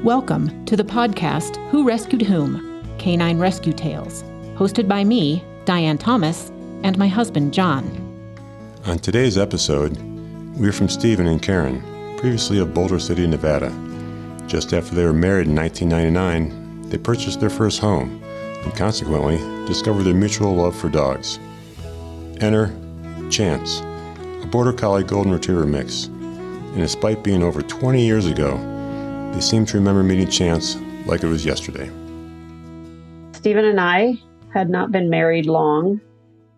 Welcome to the podcast, Who Rescued Whom? Canine Rescue Tales, hosted by me, Diane Thomas, and my husband, John. On today's episode, we hear from Stephen and Karen, previously of Boulder City, Nevada. Just after they were married in 1999, they purchased their first home and consequently discovered their mutual love for dogs. Enter Chance, a Border Collie Golden Retriever mix. And despite being over 20 years ago, they seem to remember meeting Chance like it was yesterday. Stephen and I had not been married long,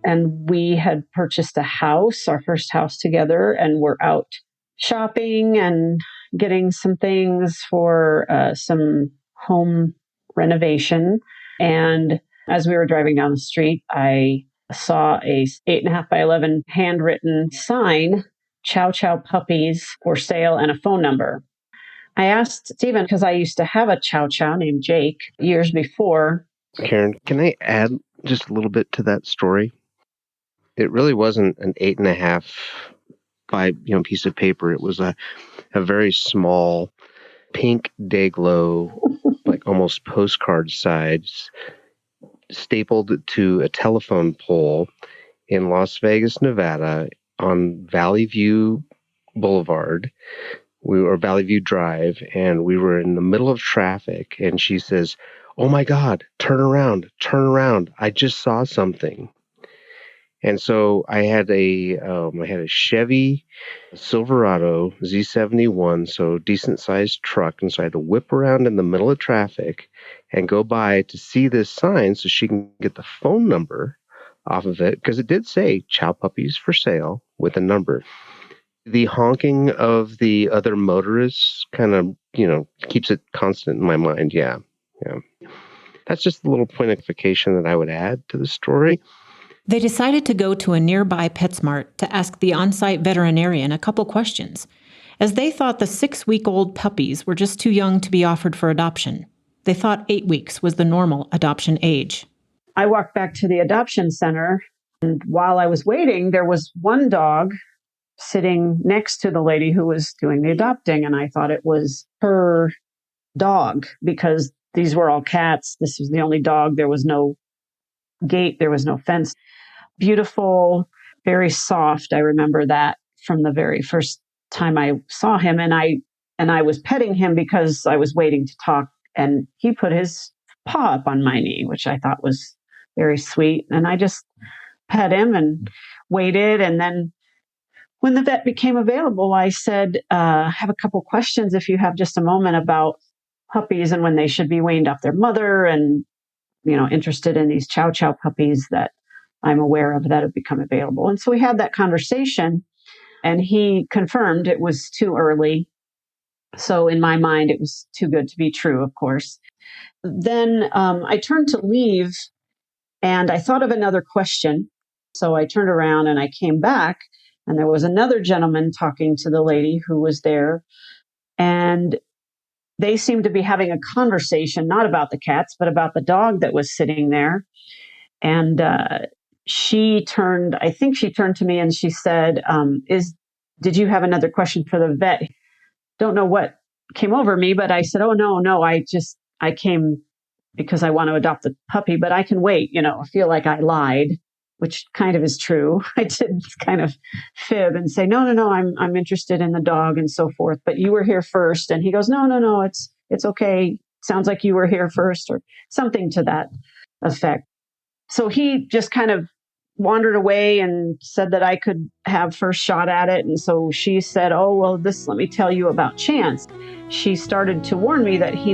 and we had purchased a house, our first house together, and we're out shopping and getting some things for some home renovation. And as we were driving down the street, I saw a 8.5 by 11 handwritten sign, Chow Chow puppies for sale, and a phone number. I asked Stephen, because I used to have a Chow Chow named Jake years before. Karen, can I add just a little bit to that story? It really wasn't an 8.5 by piece of paper. It was a very small pink Day-Glo, like almost postcard size, stapled to a telephone pole in Las Vegas, Nevada, on Valley View Boulevard. We were Valley View Drive, and we were in the middle of traffic, and she says, "Oh my God, turn around, I just saw something." And so I had a Chevy Silverado Z71, so decent sized truck. And so I had to whip around in the middle of traffic and go by to see this sign so she can get the phone number off of it, because it did say Chow puppies for sale with a number. The honking of the other motorists kind of, keeps it constant in my mind. Yeah. That's just a little point of clarification that I would add to the story. They decided to go to a nearby PetSmart to ask the on-site veterinarian a couple questions, as they thought the 6-week-old puppies were just too young to be offered for adoption. They thought 8 weeks was the normal adoption age. I walked back to the adoption center, and while I was waiting, there was one dog sitting next to the lady who was doing the adopting, and I thought it was her dog because these were all cats. This was the only dog. There was no gate. There was no fence. Beautiful, very soft. I remember that from the very first time I saw him, and I was petting him because I was waiting to talk, and he put his paw up on my knee, which I thought was very sweet. And I just pet him and waited, and then when the vet became available, I said, I have a couple questions if you have just a moment about puppies and when they should be weaned off their mother, and, interested in these Chow Chow puppies that I'm aware of that have become available. And so we had that conversation, and he confirmed it was too early. So in my mind, it was too good to be true, of course. Then I turned to leave, and I thought of another question. So I turned around and I came back, and there was another gentleman talking to the lady who was there. And they seemed to be having a conversation, not about the cats, but about the dog that was sitting there. And she turned to me and she said, did you have another question for the vet? Don't know what came over me, but I said, oh, no, I came because I want to adopt the puppy, but I can wait. I feel like I lied, which kind of is true. I did kind of fib and say, no, I'm interested in the dog and so forth, but you were here first. And he goes, no, it's okay. Sounds like you were here first, or something to that effect. So he just kind of wandered away and said that I could have first shot at it. And so she said, oh, well, let me tell you about Chance. She started to warn me that he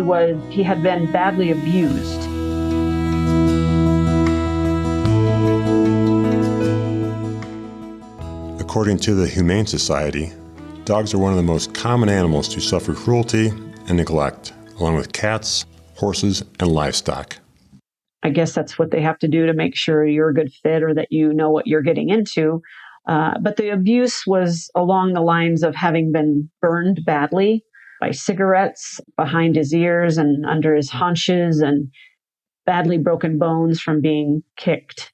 had been badly abused. According to the Humane Society, dogs are one of the most common animals to suffer cruelty and neglect, along with cats, horses, and livestock. I guess that's what they have to do to make sure you're a good fit or that you know what you're getting into. But the abuse was along the lines of having been burned badly by cigarettes behind his ears and under his haunches, and badly broken bones from being kicked.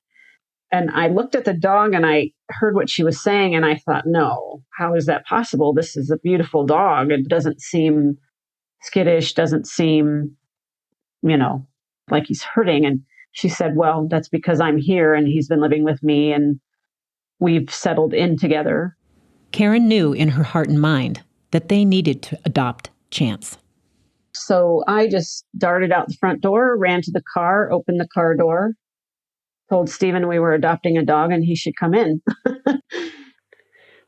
And I looked at the dog and I heard what she was saying, and I thought, no, how is that possible? This is a beautiful dog. It doesn't seem skittish, doesn't seem, like he's hurting. And she said, well, that's because I'm here and he's been living with me and we've settled in together. Karen knew in her heart and mind that they needed to adopt Chance. So I just darted out the front door, ran to the car, opened the car door, told Stephen we were adopting a dog and he should come in.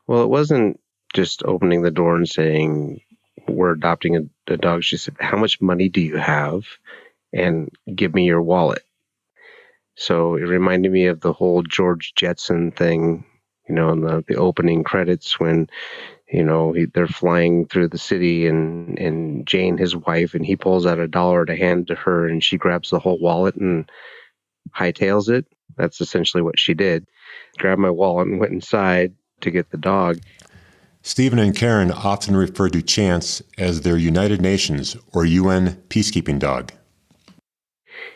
Well, it wasn't just opening the door and saying, we're adopting a dog. She said, how much money do you have? And give me your wallet. So it reminded me of the whole George Jetson thing, in the opening credits when, they're flying through the city and Jane, his wife, and he pulls out $1 to hand to her and she grabs the whole wallet and hightails it. That's essentially what she did. Grabbed my wallet and went inside to get the dog. Stephen and Karen often refer to Chance as their United Nations or UN peacekeeping dog.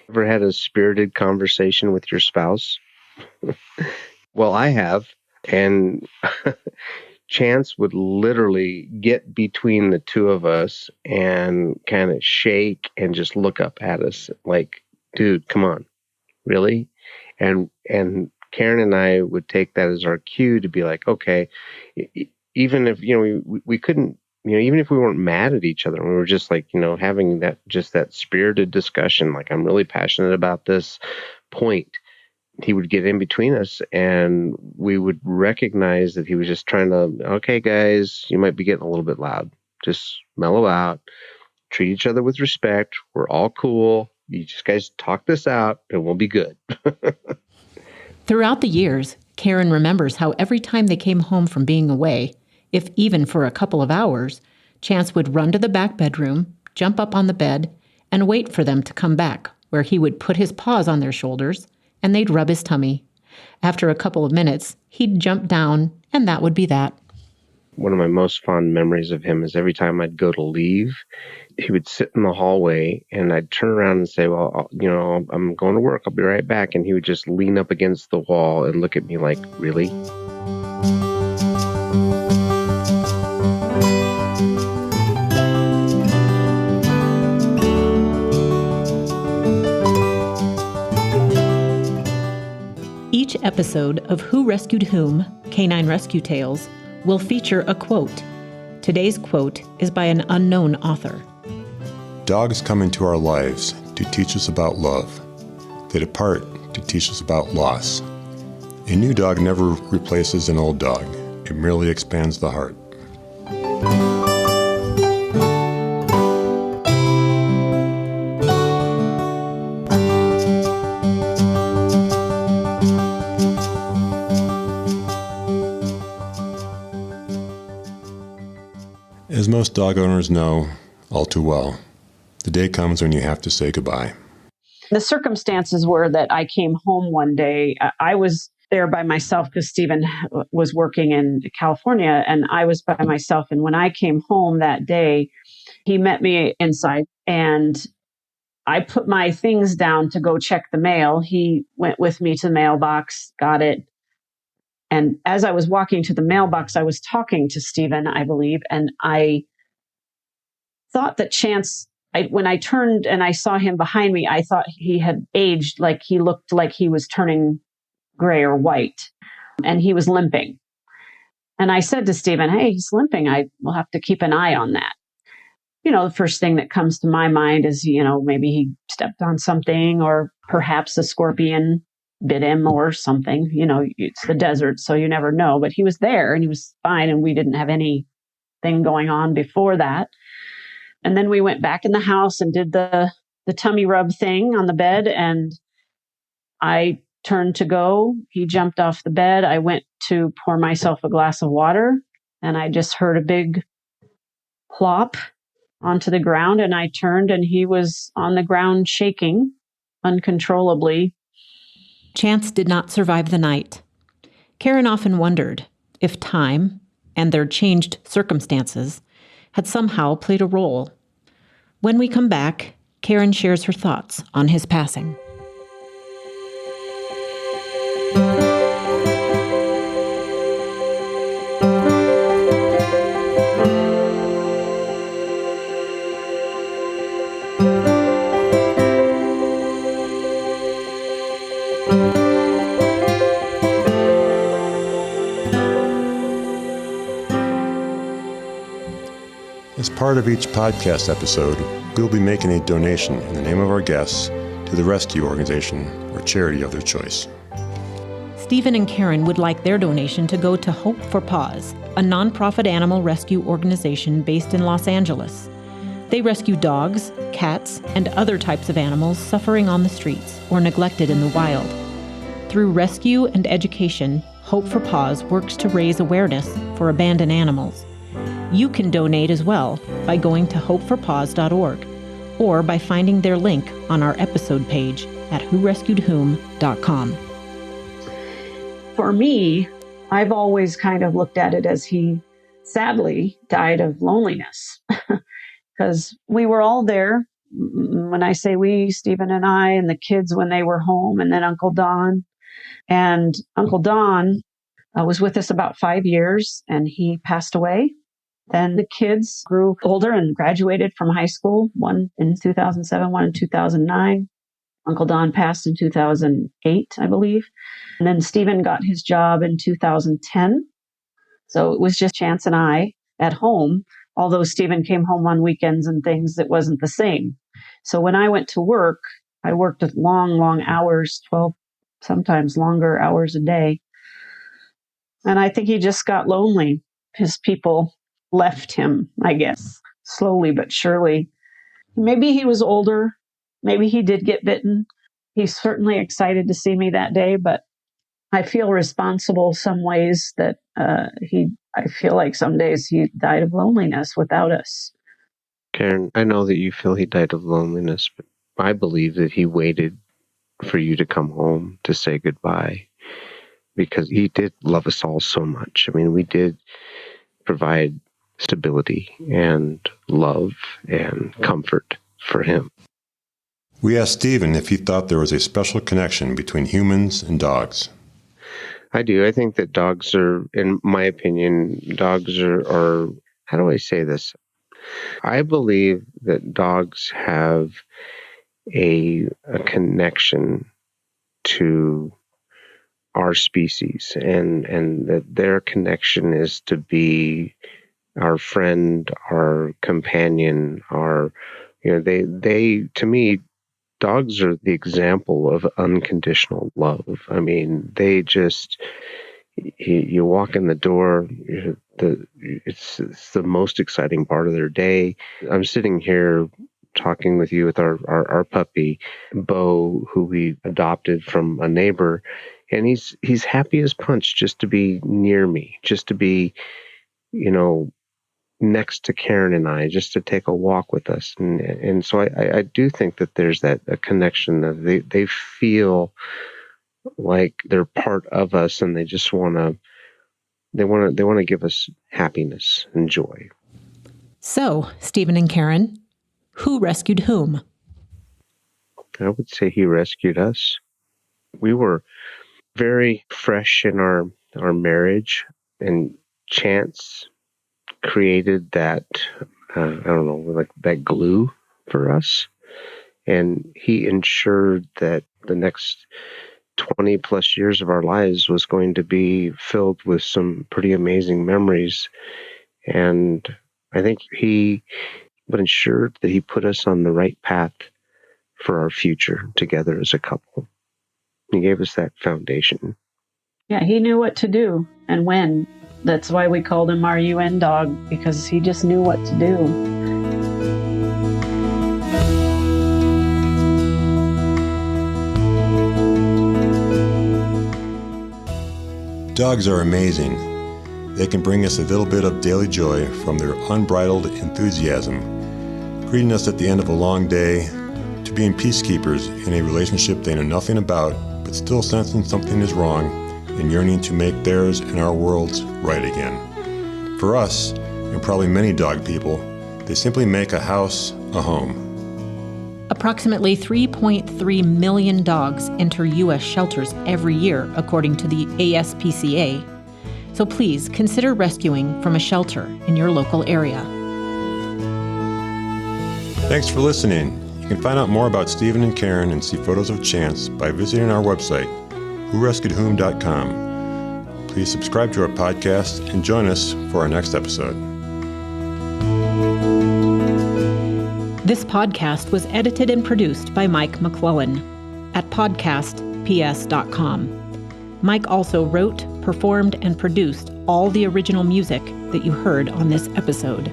Ever had a spirited conversation with your spouse? Well, I have. And Chance would literally get between the two of us and kind of shake and just look up at us like, dude, come on, really? And Karen and I would take that as our cue to be like, okay, even if, we couldn't, even if we weren't mad at each other, we were just like, having that spirited discussion, like, I'm really passionate about this point. He would get in between us and we would recognize that he was just trying to, okay, guys, you might be getting a little bit loud. Just mellow out, treat each other with respect. We're all cool. You just guys talk this out and we'll be good. Throughout the years, Karen remembers how every time they came home from being away, if even for a couple of hours, Chance would run to the back bedroom, jump up on the bed, and wait for them to come back, where he would put his paws on their shoulders, and they'd rub his tummy. After a couple of minutes, he'd jump down, and that would be that. One of my most fond memories of him is every time I'd go to leave, he would sit in the hallway and I'd turn around and say, well, I'm going to work. I'll be right back. And he would just lean up against the wall and look at me like, really? Each episode of Who Rescued Whom? Canine Rescue Tales will feature a quote. Today's quote is by an unknown author. Dogs come into our lives to teach us about love. They depart to teach us about loss. A new dog never replaces an old dog. It merely expands the heart. As most dog owners know all too well, the day comes when you have to say goodbye. The circumstances were that I came home one day. I was there by myself because Stephen was working in California and I was by myself. And when I came home that day, he met me inside and I put my things down to go check the mail. He went with me to the mailbox, got it. And as I was walking to the mailbox, I was talking to Stephen, I believe, and I thought that Chance, when I turned and I saw him behind me, I thought he had aged, like he looked like he was turning gray or white, and he was limping. And I said to Stephen, hey, he's limping. I will have to keep an eye on that. The first thing that comes to my mind is, maybe he stepped on something or perhaps a scorpion bit him or something. It's the desert, so you never know. But he was there and he was fine and we didn't have anything going on before that. And then we went back in the house and did the tummy rub thing on the bed and I turned to go. He jumped off the bed. I went to pour myself a glass of water and I just heard a big plop onto the ground and I turned and he was on the ground shaking uncontrollably. Chance did not survive the night. Karen often wondered if time and their changed circumstances had somehow played a role. When we come back, Karen shares her thoughts on his passing. As part of each podcast episode, we'll be making a donation in the name of our guests to the rescue organization or charity of their choice. Stephen and Karen would like their donation to go to Hope for Paws, a nonprofit animal rescue organization based in Los Angeles. They rescue dogs, cats, and other types of animals suffering on the streets or neglected in the wild. Through rescue and education, Hope for Paws works to raise awareness for abandoned animals. You can donate as well by going to hopeforpaws.org or by finding their link on our episode page at whorescuedwhom.com. For me, I've always kind of looked at it as he sadly died of loneliness because we were all there. When I say we, Stephen and I and the kids when they were home, and then Uncle Don. And Uncle Don was with us about 5 years and he passed away. Then the kids grew older and graduated from high school, one in 2007, one in 2009. Uncle Don passed in 2008, I believe. And then Stephen got his job in 2010. So it was just Chance and I at home. Although Stephen came home on weekends and things, it wasn't the same. So when I went to work, I worked at long, long hours, 12, sometimes longer hours a day. And I think he just got lonely. His people left him, I guess, slowly but surely. Maybe he was older. Maybe he did get bitten. He's certainly excited to see me that day, but I feel responsible some ways that I feel like some days he died of loneliness without us. Karen, I know that you feel he died of loneliness, but I believe that he waited for you to come home to say goodbye because he did love us all so much. I mean, we did provide stability and love and comfort for him. We asked Stephen if he thought there was a special connection between humans and dogs. I do. I think that dogs are, in my opinion, dogs are how do I say this? I believe that dogs have a connection to our species and that their connection is to be our friend, our companion, they to me, dogs are the example of unconditional love. I mean, they just, you walk in the door, it's the most exciting part of their day. I'm sitting here talking with you with our puppy, Bo, who we adopted from a neighbor, and he's happy as punch just to be near me, just to be, next to Karen and I, just to take a walk with us. And so I do think that there's a connection that they feel like they're part of us and they just want to give us happiness and joy. So, Stephen and Karen, who rescued whom? I would say he rescued us. We were very fresh in our marriage, and Chance created that, like that glue for us. And he ensured that the next 20 plus years of our lives was going to be filled with some pretty amazing memories. And I think he ensured that he put us on the right path for our future together as a couple. He gave us that foundation. Yeah, he knew what to do and when. That's why we called him our UN dog, because he just knew what to do. Dogs are amazing. They can bring us a little bit of daily joy from their unbridled enthusiasm, greeting us at the end of a long day, to being peacekeepers in a relationship they know nothing about, but still sensing something is wrong and yearning to make theirs and our worlds right again. For us, and probably many dog people, they simply make a house a home. Approximately 3.3 million dogs enter U.S. shelters every year, according to the ASPCA. So please consider rescuing from a shelter in your local area. Thanks for listening. You can find out more about Stephen and Karen and see photos of Chance by visiting our website, whorescuedwhom.com. Please subscribe to our podcast and join us for our next episode. This podcast was edited and produced by Mike McClellan at podcastps.com. Mike also wrote, performed, and produced all the original music that you heard on this episode.